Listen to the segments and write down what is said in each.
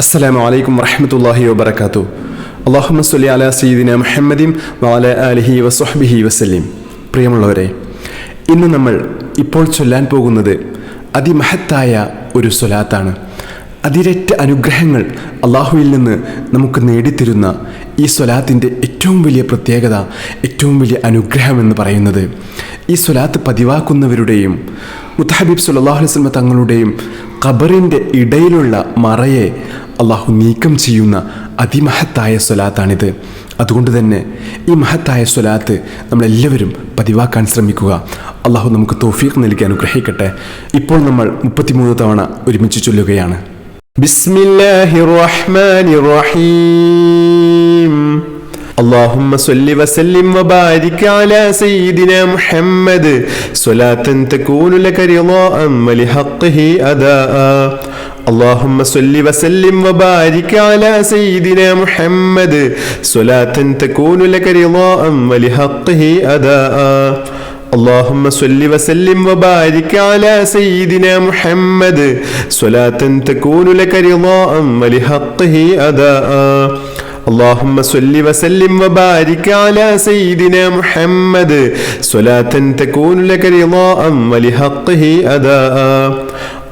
അസ്സലാമു അലൈക്കും വറഹ്മത്തുള്ളാഹി വബറകാതുഹു. അല്ലാഹുമ്മ സ്വല്ലി അലാ സയ്യിദിന മുഹമ്മദിൻ വഅലാ ആലിഹി വസ്വഹ്ബിഹി വസല്ലിം. പ്രിയമുള്ളവരെ, ഇന്ന് നമ്മൾ ഇപ്പോൾ ചൊല്ലാൻ പോകുന്നത് അതിമഹത്തായ ഒരു സ്വലാത്താണ്. അതിരറ്റ അനുഗ്രഹങ്ങൾ അള്ളാഹുവിൽ നിന്ന് നമുക്ക് നേടിത്തരുന്ന ഈ സ്വലാത്തിൻ്റെ ഏറ്റവും വലിയ പ്രത്യേകത, ഏറ്റവും വലിയ അനുഗ്രഹം എന്ന് പറയുന്നത് ഈ സ്വലാത്ത് പതിവാക്കുന്നവരുടെയും മുത്തഹബീബ് സല്ലല്ലാഹു അലൈഹി വസല്ലം തങ്ങളുടെയും ഖബറിൻ്റെ ഇടയിലുള്ള മറയെ അള്ളാഹു നീക്കം ചെയ്യുന്ന അതിമഹത്തായ സ്വലാത്താണിത്. അതുകൊണ്ട് തന്നെ ഈ മഹത്തായ സ്വലാത്ത് നമ്മളെല്ലാവരും പതിവാക്കാൻ ശ്രമിക്കുക. അള്ളാഹു നമുക്ക് തൗഫീഖ് നൽകി അനുഗ്രഹിക്കട്ടെ. ഇപ്പോൾ നമ്മൾ 33 തവണ ഒരുമിച്ച് ചൊല്ലുകയാണ്. ബിസ്മില്ലാഹിർ റഹ്മാനിർ റഹീം. اللهم صل وسلم وبارك على سيدنا محمد صلاة تكون لك رضاء ولحقه أداء. اللهم صل وسلم وبارك على سيدنا محمد صلاة تكون لك رضاء ولحقه أداء. اللهم صل وسلم وبارك على سيدنا محمد صلاة تكون لك رضاء ولحقه أداء. اللهم صل وسلم وبارك على سيدنا محمد صلاة تكون لك رضاء ولحقه أداء.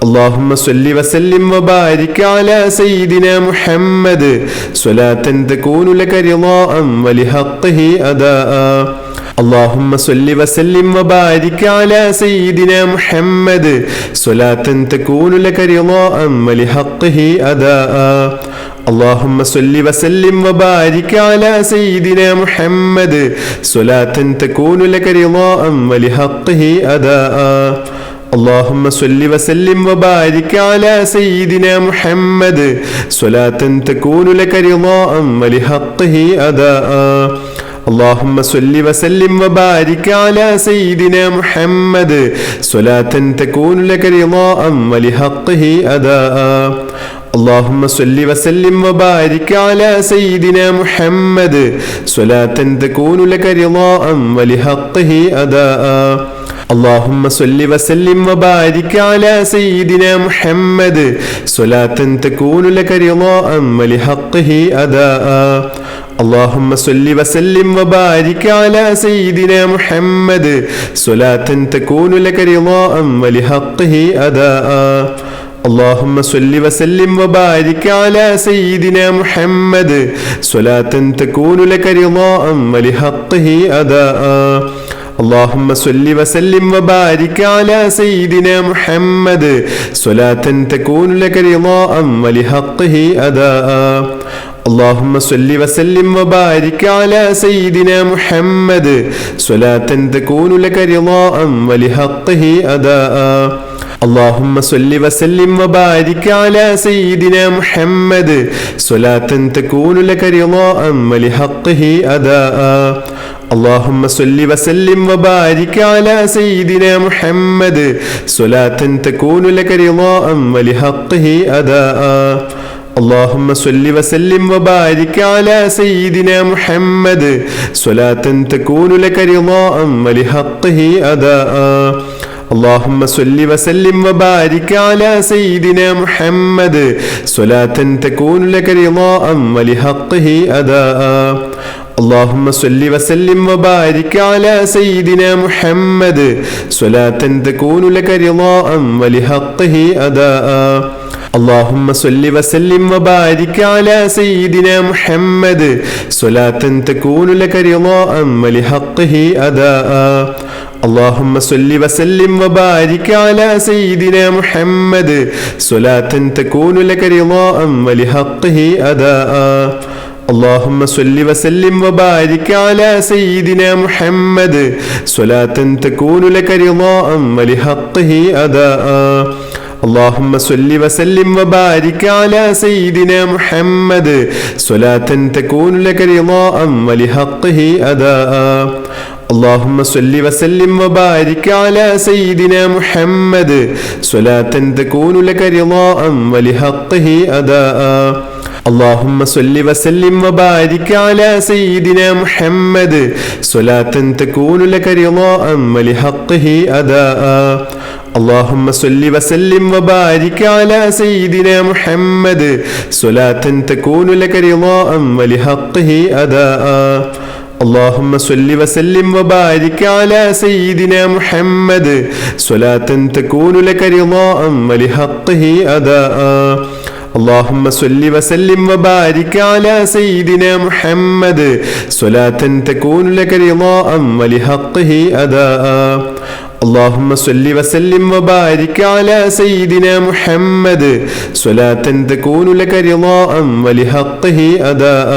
اللهم صل وسلم وبارك على سيدنا محمد صلاة تكون لك رضاء ولحقه أداء. اللهم صل وسلم وبارك على سيدنا محمد صلاة تكون لك رضاء ولحقه أداء. اللهم صل وسلم وبارك على سيدنا محمد صلاة تكون لك رضاء ولحقه أداء. اللهم صل وسلم وبارك على سيدنا محمد صلاة تكون لك رضاء ولحقه أداء. اللهم صل وسلم وبارك على سيدنا محمد صلاة تكون لك رضاء ولحقه أداء. اللهم صل وسلم وبارك على سيدنا محمد صلاة تكون لك رضاء ولحقه أداء. اللهم صل وسلم وبارك على سيدنا محمد صلاة تكون لك رضاء ولحقه أداء. اللهم صل وسلم وبارك على سيدنا محمد صلاة تكون لك رضاء ولحقه أداء. اللهم صل وسلم وبارك على سيدنا محمد صلاة تكون لك رضاء ولحقه أداء. اللهم صل وسلم وبارك على سيدنا محمد صلاة تكون لك رضاء ولحقه أداء. اللهم صل وسلم وبارك على سيدنا محمد صلاة تكون لك رضاء ولحقه أداء. اللهم صل وسلم وبارك على سيدنا محمد صلاة تكون لك رضاء ولحقه أداء. اللهم صل وسلم وبارك على سيدنا محمد صلاة تكون لك رضاء ولحقه أداء. اللهم صل وسلم وبارك على سيدنا محمد صلاة تكون لك رضاء ولحقه أداء. اللهم صل وسلم وبارك على سيدنا محمد صلاة تكون لك رضاء ولحقه أداء. اللهم صل وسلم وبارك على سيدنا محمد صلاة تكون لك رضاء ولحقه أداء. اللهم صل وسلم وبارك على سيدنا محمد صلاة تكون لك رضاء ولحقه أداء. اللهم صل وسلم وبارك على سيدنا محمد صلاة تكون لك رضاء ولحقه أداء. اللهم صل وسلم وبارك على سيدنا محمد صلاة تكون لك رضاء ولحقه أداء. اللهم صل وسلم وبارك على سيدنا محمد صلاة تكون لك رضاء ولحقه أداء. اللهم صل وسلم وبارك على سيدنا محمد صلاة تكون لك رضاء ولحقه أداء. اللهم صل وسلم وبارك على سيدنا محمد صلاة تكون لك رضاء ولحقه أداء. اللهم صل وسلم وبارك على سيدنا محمد صلاة تكون لك رضاء ولحقه أداء. اللهم صل وسلم وبارك على سيدنا محمد صلاة تكون لك رضاء ولحقه أداء. اللهم صل وسلم وبارك على سيدنا محمد صلاة تكون لك رضاء ولحقه أداء. اللهم صل وسلم وبارك على سيدنا محمد صلاة تكون لك رضاء ولحقه أداء.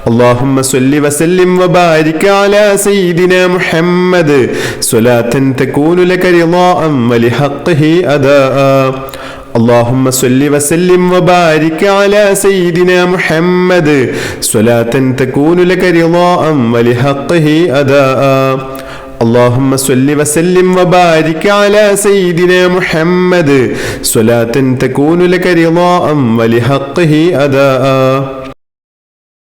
اللهم صل وسلم وبارك على سيدنا محمد صلاة تكون لك رضاء ولحقه أداء. اللهم صل وسلم وبارك على سيدنا محمد صلاة تكون لك رضاء ولحقه أداء. اللهم صل وسلم وبارك على سيدنا محمد صلاة تكون لك رضاء ولحقه أداء.